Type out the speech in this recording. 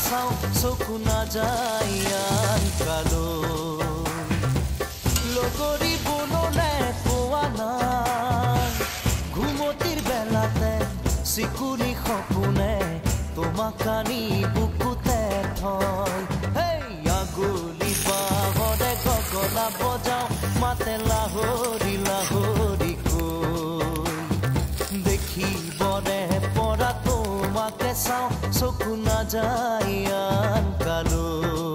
চাওঁ চকু নাযায় আন কালৈ লগৰী বনলে পোৱা নাই ঘুমতিৰ বেলাতে চিকুনি সপোনে তোমাক আনি বুকুতে থয় আগুলি বাহৰে গগনা বজাওঁ মাতে লাহৰি লাহৰি কৈ দেখিবনে পৰা তোমাকে চাওঁ চকু নাযায় আন কালৈ